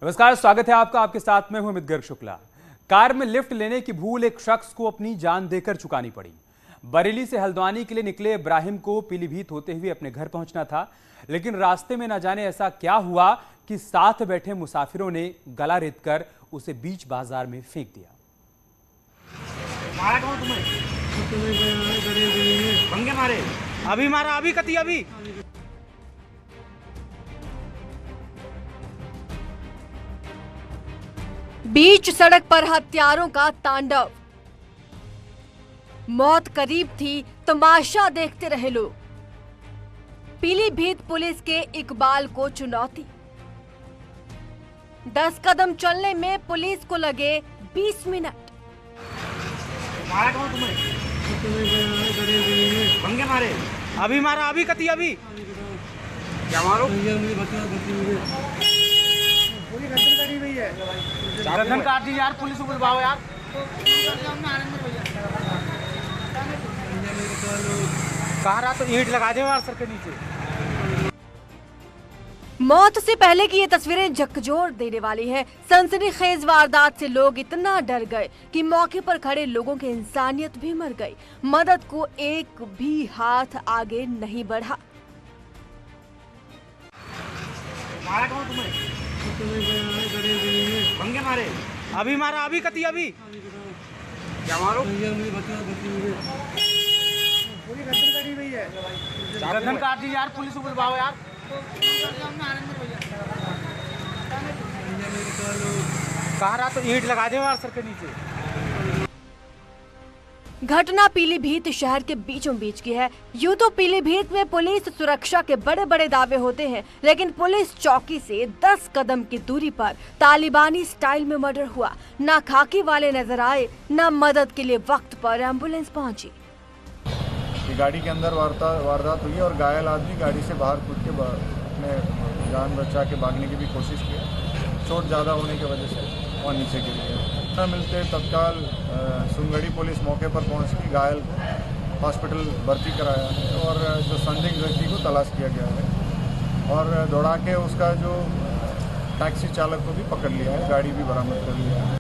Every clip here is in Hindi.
नमस्कार, स्वागत है आपका। आपके साथ में हूं अमित गर्ग शुक्ला। कार में लिफ्ट लेने की भूल एक शख्स को अपनी जान देकर चुकानी पड़ी। बरेली से हल्द्वानी के लिए निकले इब्राहिम को पीलीभीत होते हुए अपने घर पहुंचना था, लेकिन रास्ते में न जाने ऐसा क्या हुआ कि साथ बैठे मुसाफिरों ने गला रेतकर उसे बीच बाजार में फेंक दिया। मारा कौन तुम्हें? भंगे मारे? अभी मारा, अभी कती अभी। बीच सड़क पर हत्यारों का तांडव। मौत करीब थी, तमाशा देखते रहे लोग। पीलीभीत पुलिस के इकबाल को चुनौती। 10 कदम चलने में पुलिस को लगे 20 मिनट। मारा कौन तुम्हें? भंगे मारे? अभी मारा, अभी कती अभी। क्या मारो? गर्दन काट दी यार, पुलिस को बुलवाओ यार। कह रहा तो ईंट लगा दे यार सर के नीचे। मौत से पहले की ये तस्वीरें झकझोर देने वाली हैं। सनसनीखेज वारदात से लोग इतना डर गए कि मौके पर खड़े लोगों की इंसानियत भी मर गई। मदद को एक भी हाथ आगे नहीं बढ़ा। मारा कौन तुम्हें? भंगे मारे? अभी मारा, अभी कती अभी। क्या मारो? गर्दन काट दी यार, पुलिस को बुलवाओ यार। कह रहा तो ईंट लगा दे यार सर के नीचे। घटना पीलीभीत शहर के बीचों बीच की है। यूं तो पीलीभीत में पुलिस सुरक्षा के बड़े बड़े दावे होते हैं, लेकिन पुलिस चौकी से 10 कदम की दूरी पर तालिबानी स्टाइल में मर्डर हुआ। न खाकी वाले नजर आए, न मदद के लिए वक्त पर एम्बुलेंस पहुंची। गाड़ी के अंदर वारदात हुई और घायल आदमी गाड़ी से बाहर कूद के अपने जान बचा के भागने की भी कोशिश की। चोट ज़्यादा होने की वजह से और नीचे गिर गया। मिलते तत्काल सुनगढ़ी पुलिस मौके पर पहुंच के घायल को हॉस्पिटल भर्ती कराया है और जो संदिग्ध व्यक्ति को तलाश किया गया है और दौड़ा के उसका जो टैक्सी चालक को भी पकड़ लिया है, गाड़ी भी बरामद कर लिया है।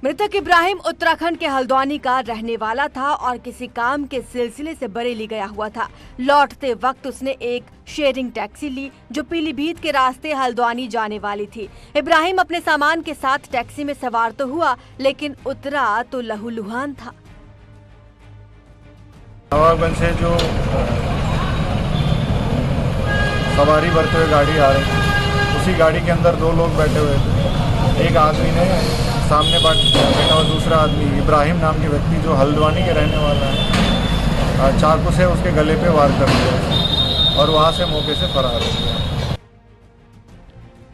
मृतक इब्राहिम उत्तराखंड के हल्द्वानी का रहने वाला था और किसी काम के सिलसिले से बरेली गया हुआ था। लौटते वक्त उसने एक शेयरिंग टैक्सी ली जो पीलीभीत के रास्ते हल्द्वानी जाने वाली थी। इब्राहिम अपने सामान के साथ टैक्सी में सवार तो हुआ, लेकिन उतरा तो लहूलुहान था। नवाबगंज से जो सवारी भरते हुए गाड़ी आ रही थी, उसी गाड़ी के अंदर 2 लोग बैठे हुए थे। एक आदमी ने सामने बैठा और दूसरा आदमी इब्राहिम नाम के व्यक्ति जो हल्द्वानी के रहने वाला है, चाकू से उसके गले पे वार कर दिया और वहां से मौके से फरार हो गया।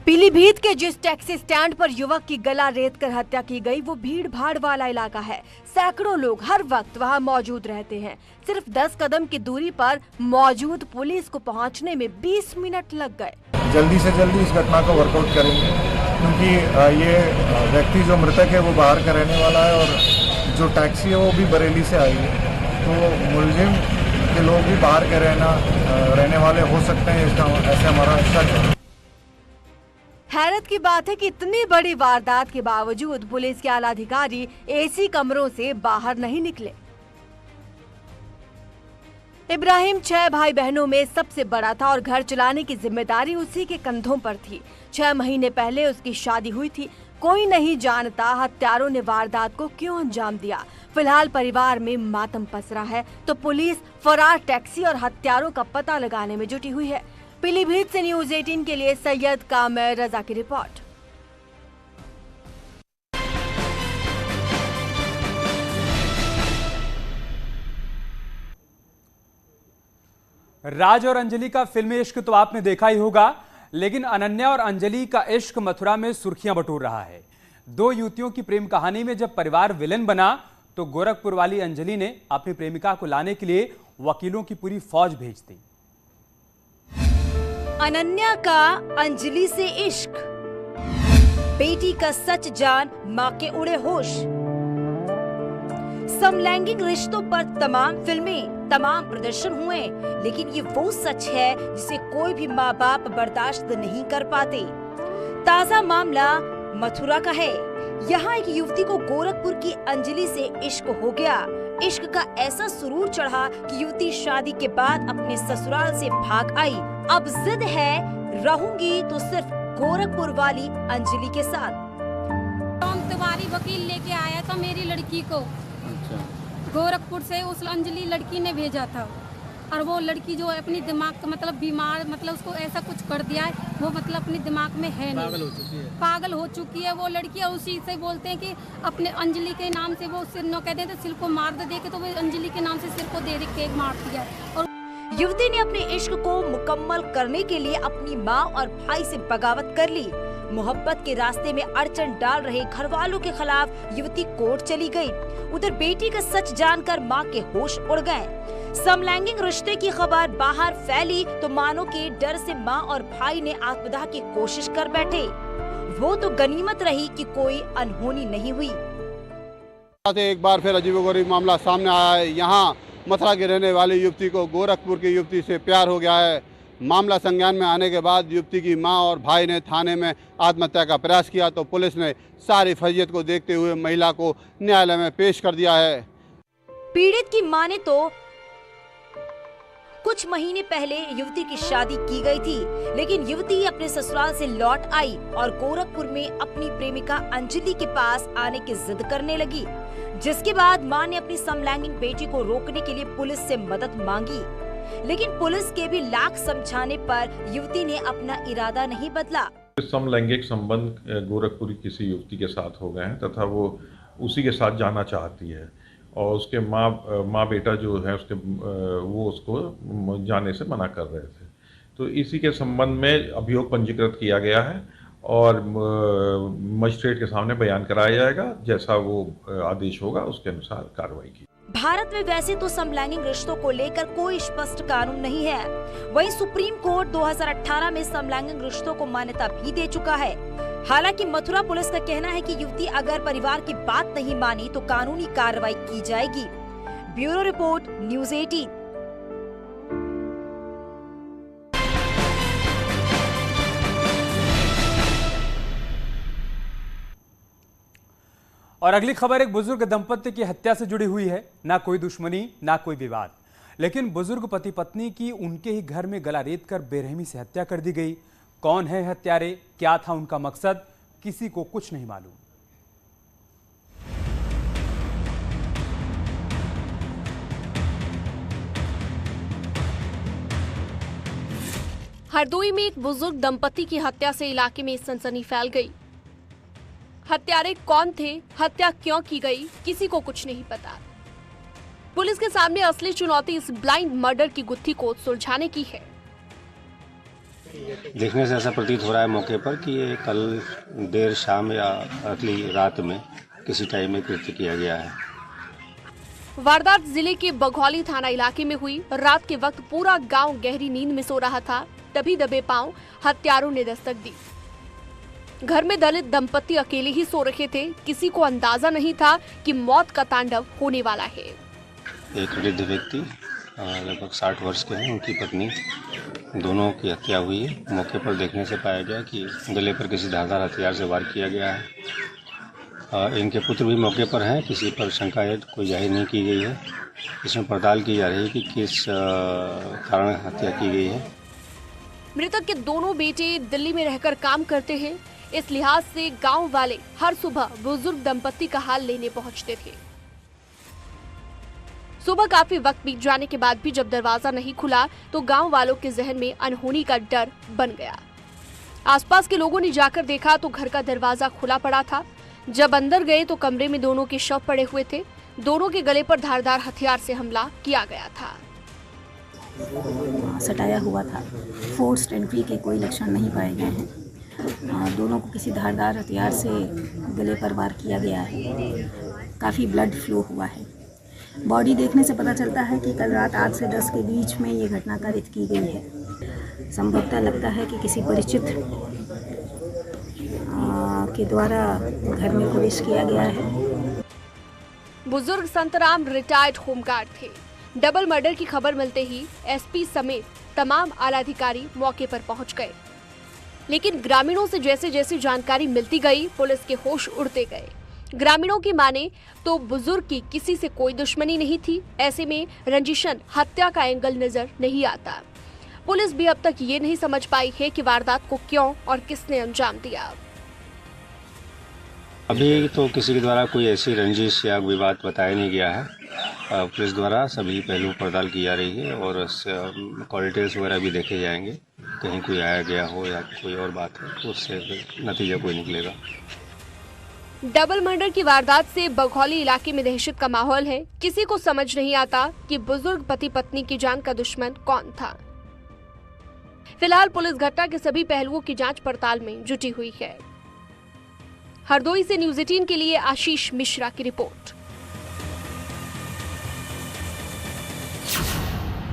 पीलीभीत के जिस टैक्सी स्टैंड पर युवक की गला रेत कर हत्या की गई, वो भीड़ भाड़ वाला इलाका है। सैकड़ों लोग हर वक्त वहां मौजूद रहते हैं। सिर्फ 10 कदम की दूरी पर मौजूद पुलिस को पहुंचने में 20 मिनट लग गए। जल्दी से जल्दी इस घटना को वर्कआउट करेंगे, क्योंकि ये व्यक्ति जो मृतक है वो बाहर का रहने वाला है और जो टैक्सी है वो भी बरेली से आई है, तो मुलजिम के लोग भी बाहर के रहने वाले हो सकते हैं। इसका ऐसे हमारा शक है। हैरत की बात है कि इतनी बड़ी वारदात के बावजूद पुलिस के आला अधिकारी एसी कमरों से बाहर नहीं निकले। इब्राहिम 6 भाई बहनों में सबसे बड़ा था और घर चलाने की जिम्मेदारी उसी के कंधों पर थी। 6 महीने पहले उसकी शादी हुई थी। कोई नहीं जानता हत्यारों ने वारदात को क्यों अंजाम दिया। फिलहाल परिवार में मातम पसरा है, तो पुलिस फरार टैक्सी और हत्यारों का पता लगाने में जुटी हुई है। पीलीभीत से न्यूज़ 18 के लिए सैयद कामर रजा की रिपोर्ट। राज और अंजलि का फिल्मी इश्क तो आपने देखा ही होगा, लेकिन अनन्या और अंजलि का इश्क मथुरा में सुर्खियां बटोर रहा है। 2 युवतियों की प्रेम कहानी में जब परिवार विलेन बना, तो गोरखपुर वाली अंजलि ने अपनी प्रेमिका को लाने के लिए वकीलों की पूरी फौज भेज दी। अनन्या का अंजलि से इश्क, बेटी का सच जान माँ के उड़े होश। समलैंगिक रिश्तों पर तमाम फिल्में, तमाम प्रदर्शन हुए, लेकिन ये वो सच है जिसे कोई भी माँ बाप बर्दाश्त नहीं कर पाते। ताजा मामला मथुरा का है। यहाँ एक युवती को गोरखपुर की अंजलि से इश्क हो गया। इश्क का ऐसा सुरूर चढ़ा कि युवती शादी के बाद अपने ससुराल से भाग आई। अब जिद है रहूंगी तो सिर्फ गोरखपुर वाली अंजलि के साथ। तिवारी वकील लेके आया था मेरी लड़की को। गोरखपुर से उस अंजलि लड़की ने भेजा था और वो लड़की जो अपनी दिमाग का मतलब बीमार मतलब उसको ऐसा कुछ कर दिया है, वो मतलब अपने दिमाग में है नहीं, पागल हो चुकी है वो लड़की। और उसी से बोलते हैं कि अपने अंजलि के नाम से वो सिर न कहते थे सिर को मार दे के, तो वो अंजलि के नाम से सिर को दे के मार दिया। और युवती ने अपने इश्क को मुकम्मल करने के लिए अपनी माँ और भाई से बगावत कर ली। मोहब्बत के रास्ते में अड़चन डाल रहे घर वालों के खिलाफ युवती कोर्ट चली गई। उधर बेटी का सच जानकर मां के होश उड़ गए। समलैंगिक रिश्ते की खबर बाहर फैली तो मानो के डर से मां और भाई ने आत्मदाह की कोशिश कर बैठे। वो तो गनीमत रही कि कोई अनहोनी नहीं हुई। एक बार फिर अजीबोगरीब मामला सामने आया है। यहाँ मथुरा की रहने वाली युवती को गोरखपुर की युवती से प्यार हो गया है। मामला संज्ञान में आने के बाद युवती की मां और भाई ने थाने में आत्महत्या का प्रयास किया तो पुलिस ने सारी फैसियत को देखते हुए महिला को न्यायालय में पेश कर दिया है। पीड़ित की मां ने तो कुछ महीने पहले युवती की शादी की गई थी, लेकिन युवती अपने ससुराल से लौट आई और गोरखपुर में अपनी प्रेमिका अंजलि के पास आने की जिद करने लगी, जिसके बाद मां ने अपनी समलैंगिक बेटी को रोकने के लिए पुलिस से मदद मांगी। लेकिन पुलिस के भी लाख समझाने पर युवती ने अपना इरादा नहीं बदला। समलैंगिक संबंध गोरखपुर की किसी युवती के साथ हो गए हैं तथा वो उसी के साथ जाना चाहती है और उसके माँ बेटा जो है उसके वो उसको जाने से मना कर रहे थे। तो इसी के संबंध में अभियोग पंजीकृत किया गया है और मजिस्ट्रेट के सामने बयान कराया जाएगा। जैसा वो आदेश होगा उसके अनुसार कार्रवाई की। भारत में वैसे तो समलैंगिक रिश्तों को लेकर कोई स्पष्ट कानून नहीं है। वहीं सुप्रीम कोर्ट 2018 में समलैंगिक रिश्तों को मान्यता भी दे चुका है। हालांकि मथुरा पुलिस का कहना है कि युवती अगर परिवार की बात नहीं मानी तो कानूनी कार्रवाई की जाएगी। Bureau report, news 18। और अगली खबर एक बुजुर्ग दंपत्ति की हत्या से जुड़ी हुई है। ना कोई दुश्मनी ना कोई विवाद, लेकिन बुजुर्ग पति पत्नी की उनके ही घर में गला रेत कर बेरहमी से हत्या कर दी गई। कौन है हत्यारे, क्या था उनका मकसद, किसी को कुछ नहीं मालूम। हरदोई में एक बुजुर्ग दंपति की हत्या से इलाके में सनसनी फैल गई। हत्यारे कौन थे, हत्या क्यों की गई, किसी को कुछ नहीं पता। पुलिस के सामने असली चुनौती इस ब्लाइंड मर्डर की गुत्थी को सुलझाने की है। देखने से ऐसा प्रतीत हो रहा है मौके पर कि ये कल देर शाम या अगली रात में किसी टाइम में कृत्य किया गया है। वारदात जिले के बघौली थाना इलाके में हुई। रात के वक्त पूरा गांव गहरी नींद में सो रहा था, तभी दबे पांव हत्यारों ने दस्तक दी। घर में दलित दंपति अकेले ही सो रहे थे। किसी को अंदाजा नहीं था कि मौत का तांडव होने वाला है। एक वृद्ध व्यक्ति लगभग 60 वर्ष के हैं, उनकी पत्नी, दोनों की हत्या हुई है। मौके पर देखने से पाया गया कि गले पर किसी धारदार हथियार से वार किया गया है। इनके पुत्र भी मौके पर हैं। किसी पर शंका कोई जाहिर नहीं की गई है। इसमें पड़ताल की जा रही है कि किस कारण हत्या की गई है। मृतक के दोनों बेटे दिल्ली में रहकर काम करते हैं। इस लिहाज से गांव वाले हर सुबह बुजुर्ग दंपति का हाल लेने पहुंचते थे। सुबह काफी वक्त बीत जाने के बाद भी जब दरवाजा नहीं खुला तो गांव वालों के जहन में अनहोनी का डर बन गया। आसपास के लोगों ने जाकर देखा तो घर का दरवाजा खुला पड़ा था। जब अंदर गए तो कमरे में दोनों के शव पड़े हुए थे। दोनों के गले पर धारदार हथियार से हमला किया गया था। सटाया हुआ था। फोर्स्ड एंट्री के कोई लक्षण नहीं पाए गए हैं। दोनों को किसी धारदार हथियार से गले पर वार किया गया है। काफ़ी ब्लड फ्लो हुआ है। बॉडी देखने से पता चलता है कि कल रात 8 से 10 के बीच में ये घटना कारित की गई है। संभवतः लगता है कि किसी परिचित के द्वारा घर में प्रवेश किया गया है। बुजुर्ग संतराम रिटायर्ड होमगार्ड थे। डबल मर्डर की खबर मिलते ही एसपी समेत तमाम आला अधिकारी मौके पर पहुंच गए। लेकिन ग्रामीणों से जैसे जैसे जानकारी मिलती गई, पुलिस के होश उड़ते गए। ग्रामीणों की माने तो बुजुर्ग की किसी से कोई दुश्मनी नहीं थी। ऐसे में रंजिशन हत्या का एंगल नजर नहीं आता। पुलिस भी अब तक ये नहीं समझ पाई है कि वारदात को क्यों और किसने अंजाम दिया। अभी तो किसी के द्वारा कोई ऐसी रंजिश या विवाद बताया नहीं गया है। पुलिस द्वारा सभी पहलू पड़ताल की जा रही है और कॉल डिटेल्स वगैरह भी देखे जाएंगे। कहीं कोई आया गया हो या कोई और बात है तो उससे नतीजा कोई निकलेगा। डबल मर्डर की वारदात से बघौली इलाके में दहशत का माहौल है। किसी को समझ नहीं आता कि बुजुर्ग पति पत्नी की जान का दुश्मन कौन था। फिलहाल पुलिस घटना के सभी पहलुओं की जांच पड़ताल में जुटी हुई है। हरदोई से न्यूज़ 18 के लिए आशीष मिश्रा की रिपोर्ट।